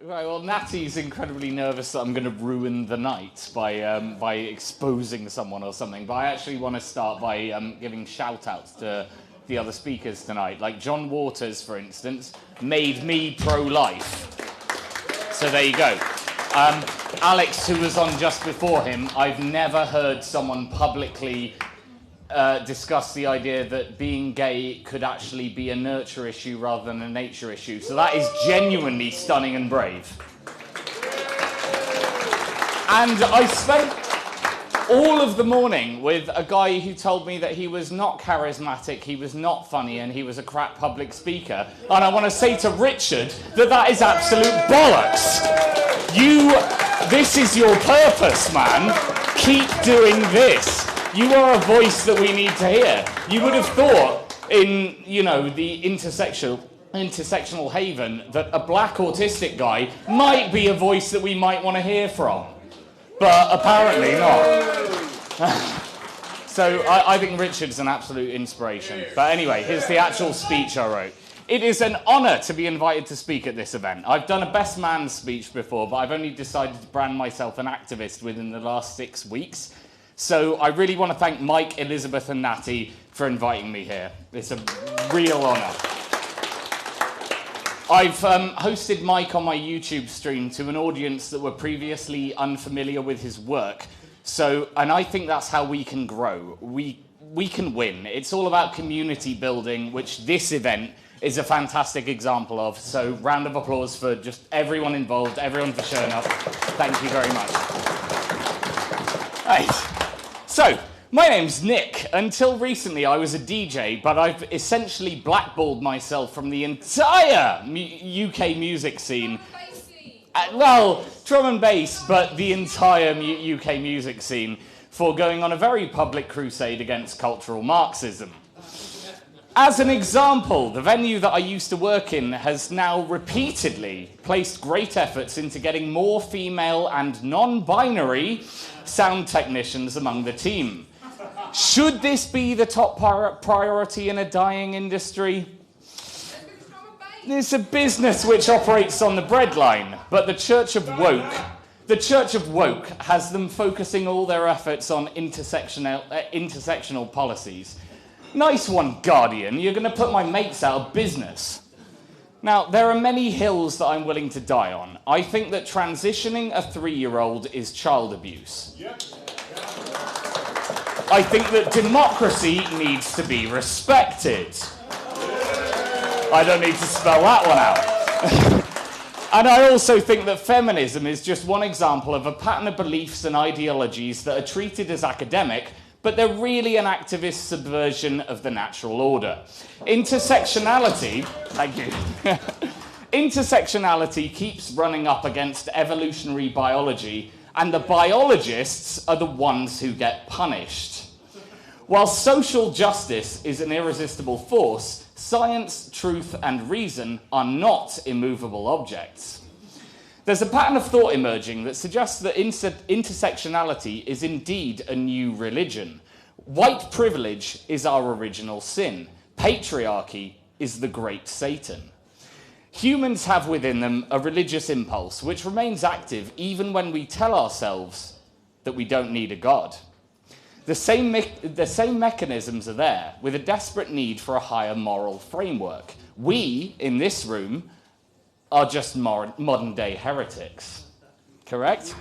Right, well, Natty's incredibly nervous that I'm going to ruin the night by exposing someone or something, but I actually want to start by giving shout-outs to the other speakers tonight. Like John Waters, for instance, made me pro-life. So there you go. Alex, who was on just before him, I've never heard someone publicly discuss the idea that being gay could actually be a nurture issue rather than a nature issue. So that is genuinely stunning and brave. And I spent all of the morning with a guy who told me that he was not charismatic, he was not funny, and he was a crap public speaker. And I want to say to Richard that that is absolute bollocks. This is your purpose, man. Keep doing this. You are a voice that we need to hear. You would have thought in, the intersectional haven that a black autistic guy might be a voice that we might want to hear from. But apparently not. So I think Richard's an absolute inspiration. But anyway, here's the actual speech I wrote. It is an honour to be invited to speak at this event. I've done a best man speech before, but I've only decided to brand myself an activist within the last 6 weeks. So I really want to thank Mike, Elizabeth and Natty for inviting me here. It's a real honour. I've hosted Mike on my YouTube stream to an audience that were previously unfamiliar with his work. And I think that's how we can grow. We can win. It's all about community building, which this event is a fantastic example of. So round of applause for just everyone involved, everyone for showing up. Thank you very much. Right. So, my name's Nick. Until recently, I was a DJ, but I've essentially blackballed myself from the entire UK music scene. Drum and bass, but the entire UK music scene for going on a very public crusade against cultural Marxism. As an example, the venue that I used to work in has now repeatedly placed great efforts into getting more female and non-binary sound technicians among the team. Should this be the top priority in a dying industry? It's a business which operates on the breadline, but the Church of Woke has them focusing all their efforts on intersectional policies. Nice one, Guardian. You're going to put my mates out of business. Now, there are many hills that I'm willing to die on. I think that transitioning a 3-year-old is child abuse. Yep. I think that democracy needs to be respected. I don't need to spell that one out. And I also think that feminism is just one example of a pattern of beliefs and ideologies that are treated as academic, but they're really an activist subversion of the natural order. Intersectionality, thank you. Intersectionality keeps running up against evolutionary biology, and the biologists are the ones who get punished. While social justice is an irresistible force, science, truth, and reason are not immovable objects. There's a pattern of thought emerging that suggests that intersectionality is indeed a new religion. White privilege is our original sin. Patriarchy is the great Satan. Humans have within them a religious impulse which remains active even when we tell ourselves that we don't need a God. The same mechanisms are there, with a desperate need for a higher moral framework. We, in this room, are just modern-day heretics. Correct?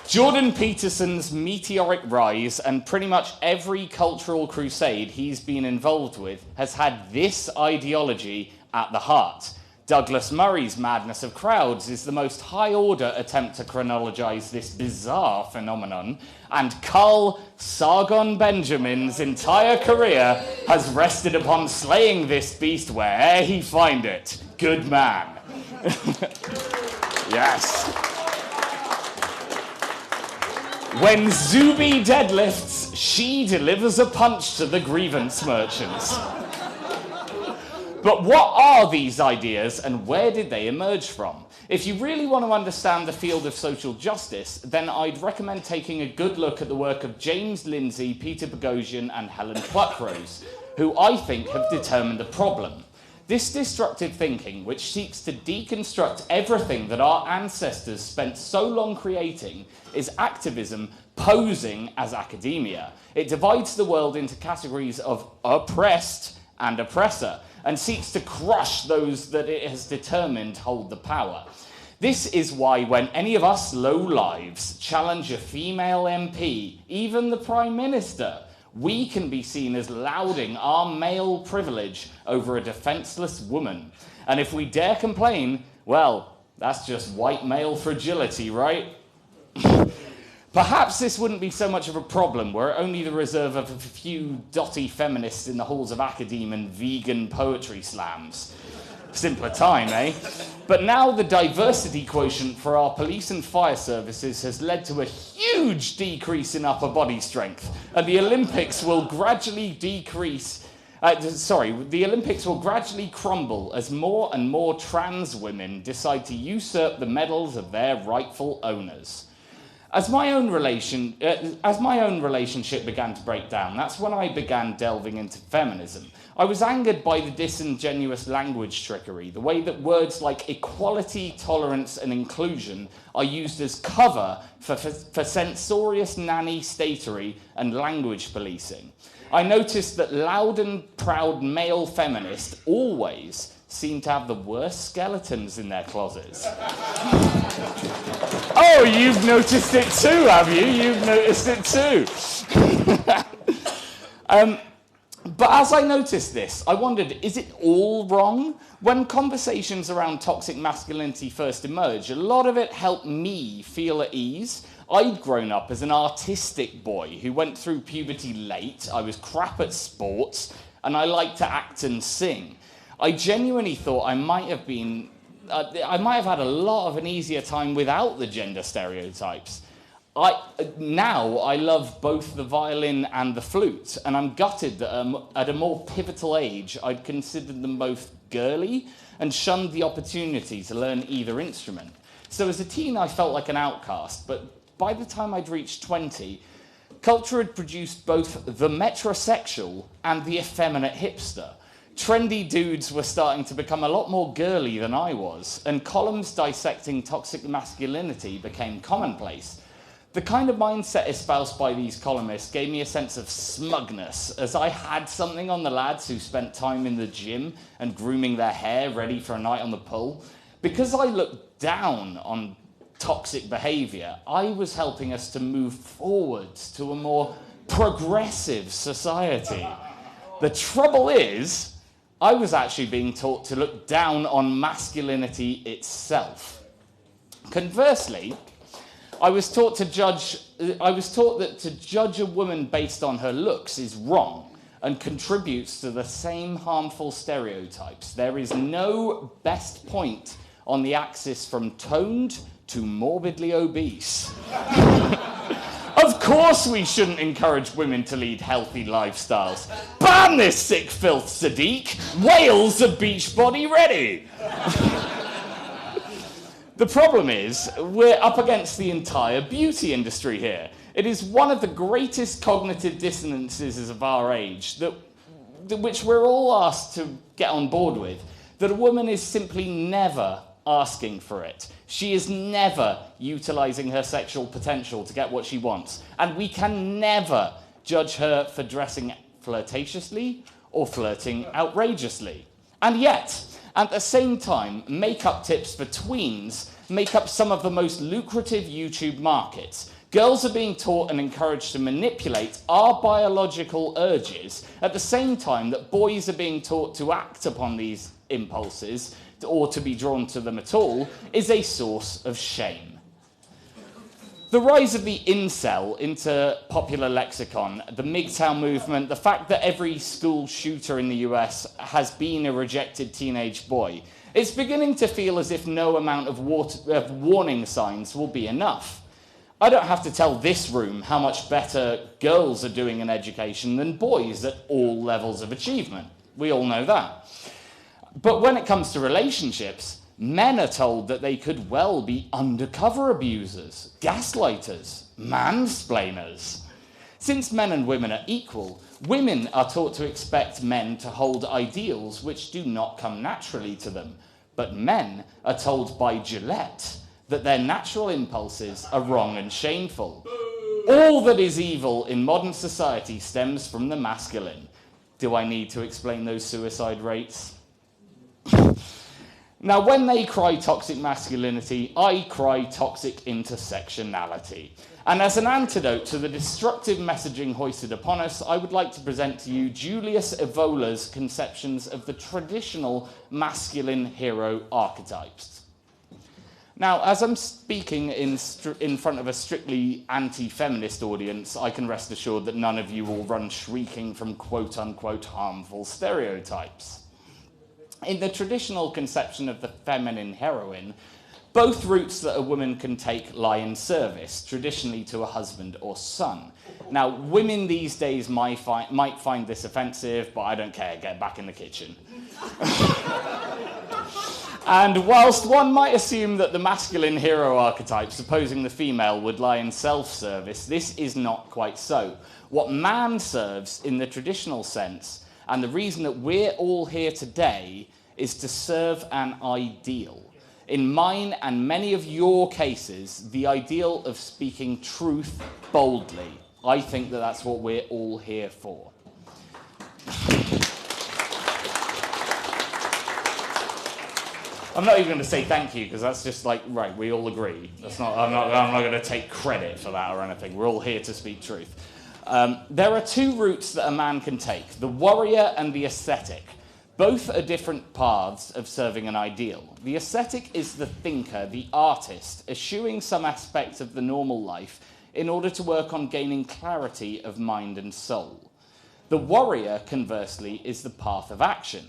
Jordan Peterson's meteoric rise and pretty much every cultural crusade he's been involved with has had this ideology at the heart. Douglas Murray's Madness of Crowds is the most high-order attempt to chronologize this bizarre phenomenon, and Carl Sargon Benjamin's entire career has rested upon slaying this beast where'er he find it. Good man. Yes. When Zuby deadlifts, she delivers a punch to the grievance merchants. But what are these ideas and where did they emerge from? If you really want to understand the field of social justice, then I'd recommend taking a good look at the work of James Lindsay, Peter Boghossian, and Helen Pluckrose, who I think have determined the problem. This destructive thinking, which seeks to deconstruct everything that our ancestors spent so long creating, is activism posing as academia. It divides the world into categories of oppressed and oppressor, and seeks to crush those that it has determined hold the power. This is why when any of us lowlives challenge a female MP, even the Prime Minister, we can be seen as lauding our male privilege over a defenseless woman. And if we dare complain, well, that's just white male fragility, right? Perhaps this wouldn't be so much of a problem were it only the reserve of a few dotty feminists in the halls of academe and vegan poetry slams. Simpler time, eh? But now the diversity quotient for our police and fire services has led to a huge decrease in upper body strength, and the Olympics will gradually the Olympics will gradually crumble as more and more trans women decide to usurp the medals of their rightful owners. As my own relationship began to break down, that's when I began delving into feminism. I was angered by the disingenuous language trickery, the way that words like equality, tolerance, and inclusion are used as cover for censorious nanny statery and language policing. I noticed that loud and proud male feminists always seem to have the worst skeletons in their closets. Oh, you've noticed it too, have you? You've noticed it too. But as I noticed this, I wondered, is it all wrong? When conversations around toxic masculinity first emerged, a lot of it helped me feel at ease. I'd grown up as an artistic boy who went through puberty late. I was crap at sports, and I liked to act and sing. I genuinely thought I might have had a lot of an easier time without the gender stereotypes. Now I love both the violin and the flute, and I'm gutted that at a more pivotal age I'd considered them both girly and shunned the opportunity to learn either instrument. So as a teen I felt like an outcast, but by the time I'd reached 20, culture had produced both the metrosexual and the effeminate hipster. Trendy dudes were starting to become a lot more girly than I was, and columns dissecting toxic masculinity became commonplace. The kind of mindset espoused by these columnists gave me a sense of smugness, as I had something on the lads who spent time in the gym and grooming their hair ready for a night on the pool. Because I looked down on toxic behaviour, I was helping us to move forwards to a more progressive society. The trouble is, I was actually being taught to look down on masculinity itself. Conversely, I was taught that to judge a woman based on her looks is wrong and contributes to the same harmful stereotypes. There is no best point on the axis from toned to morbidly obese. Of course we shouldn't encourage women to lead healthy lifestyles. Ban this sick filth, Sadiq! Wales are beach body ready! The problem is, we're up against the entire beauty industry here. It is one of the greatest cognitive dissonances of our age, which we're all asked to get on board with, that a woman is simply never asking for it. She is never utilising her sexual potential to get what she wants. And we can never judge her for dressing flirtatiously or flirting outrageously. And yet, at the same time, makeup tips for tweens make up some of the most lucrative YouTube markets. Girls are being taught and encouraged to manipulate our biological urges at the same time that boys are being taught to act upon these impulses or to be drawn to them at all is a source of shame. The rise of the incel into popular lexicon, the MGTOW movement, the fact that every school shooter in the US has been a rejected teenage boy, it's beginning to feel as if no amount of warning signs will be enough. I don't have to tell this room how much better girls are doing in education than boys at all levels of achievement. We all know that. But when it comes to relationships, men are told that they could well be undercover abusers, gaslighters, mansplainers. Since men and women are equal, Women are taught to expect men to hold ideals which do not come naturally to them, but men are told by Gillette that their natural impulses are wrong and shameful. All that is evil in modern society stems from the masculine. Do I need to explain those suicide rates? Now, when they cry toxic masculinity, I cry toxic intersectionality. And as an antidote to the destructive messaging hoisted upon us, I would like to present to you Julius Evola's conceptions of the traditional masculine hero archetypes. Now, as I'm speaking in front of a strictly anti-feminist audience, I can rest assured that none of you will run shrieking from quote-unquote harmful stereotypes. In the traditional conception of the feminine heroine, both routes that a woman can take lie in service, traditionally to a husband or son. Now, women these days might find this offensive, but I don't care, get back in the kitchen. And whilst one might assume that the masculine hero archetype supposing the female would lie in self-service, this is not quite so. What man serves in the traditional sense, and the reason that we're all here today, is to serve an ideal. In mine and many of your cases, the ideal of speaking truth boldly. I think that that's what we're all here for. I'm not even going to say thank you, because that's just like, right, we all agree. I'm not going to take credit for that or anything. We're all here to speak truth. There are two routes that a man can take, the warrior and the ascetic. Both are different paths of serving an ideal. The ascetic is the thinker, the artist, eschewing some aspects of the normal life in order to work on gaining clarity of mind and soul. The warrior, conversely, is the path of action.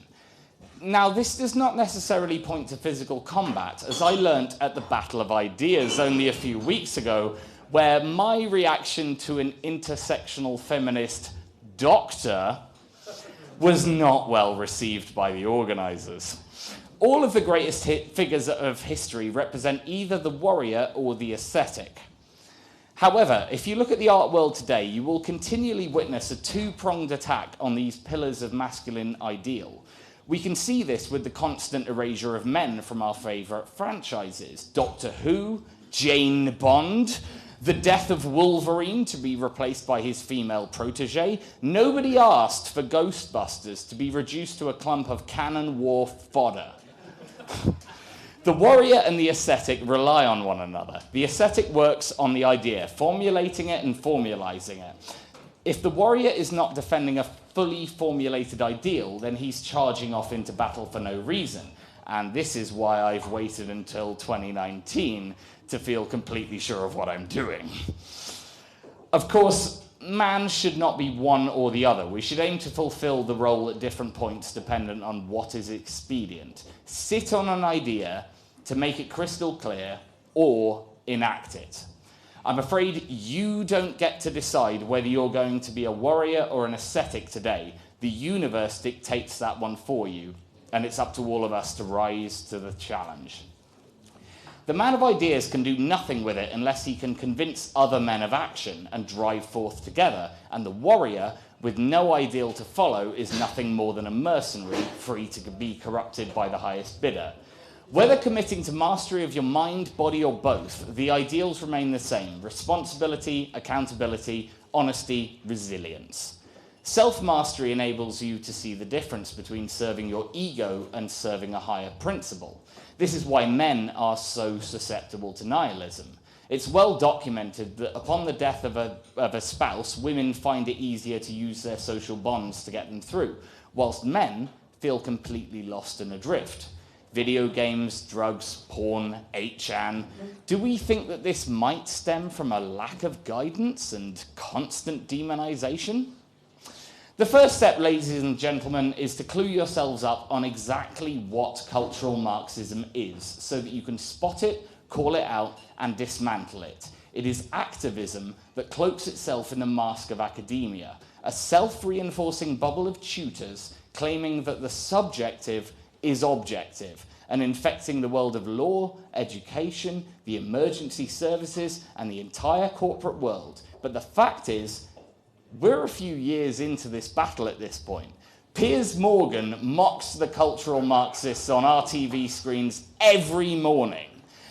Now, this does not necessarily point to physical combat, as I learnt at the Battle of Ideas only a few weeks ago, where my reaction to an intersectional feminist doctor was not well received by the organisers. All of the greatest figures of history represent either the warrior or the ascetic. However, if you look at the art world today, you will continually witness a two-pronged attack on these pillars of masculine ideal. We can see this with the constant erasure of men from our favourite franchises. Doctor Who, Jane Bond, the death of Wolverine to be replaced by his female protege. Nobody asked for Ghostbusters to be reduced to a clump of cannon war fodder. The warrior and the ascetic rely on one another. The ascetic works on the idea, formulating it and formalizing it. If the warrior is not defending a fully formulated ideal, then he's charging off into battle for no reason. And this is why I've waited until 2019 to feel completely sure of what I'm doing. Of course, man should not be one or the other. We should aim to fulfill the role at different points dependent on what is expedient. Sit on an idea to make it crystal clear, or enact it. I'm afraid you don't get to decide whether you're going to be a warrior or an ascetic today. The universe dictates that one for you, and it's up to all of us to rise to the challenge. The man of ideas can do nothing with it unless he can convince other men of action and drive forth together, and the warrior, with no ideal to follow, is nothing more than a mercenary free to be corrupted by the highest bidder. Whether committing to mastery of your mind, body, or both, the ideals remain the same: responsibility, accountability, honesty, resilience. Self-mastery enables you to see the difference between serving your ego and serving a higher principle. This is why men are so susceptible to nihilism. It's well documented that upon the death of a spouse, women find it easier to use their social bonds to get them through, whilst men feel completely lost and adrift. Video games, drugs, porn, 8chan. Do we think that this might stem from a lack of guidance and constant demonization? The first step, ladies and gentlemen, is to clue yourselves up on exactly what cultural Marxism is, so that you can spot it, call it out, and dismantle it. It is activism that cloaks itself in the mask of academia, a self-reinforcing bubble of tutors claiming that the subjective is objective, and infecting the world of law, education, the emergency services, and the entire corporate world. But the fact is, we're a few years into this battle at this point. Piers Morgan mocks the cultural Marxists on our TV screens every morning.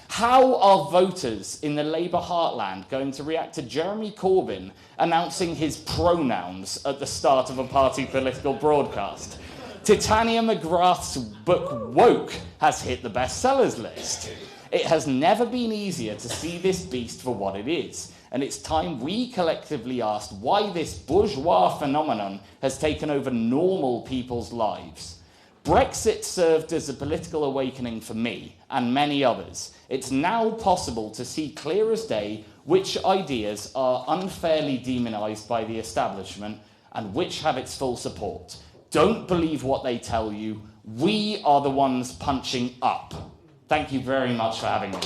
How are voters in the Labour heartland going to react to Jeremy Corbyn announcing his pronouns at the start of a party political broadcast? Titania McGrath's book Woke has hit the bestsellers list. It has never been easier to see this beast for what it is, and it's time we collectively asked why this bourgeois phenomenon has taken over normal people's lives. Brexit served as a political awakening for me and many others. It's now possible to see clear as day which ideas are unfairly demonised by the establishment and which have its full support. Don't believe what they tell you. We are the ones punching up. Thank you very much for having me.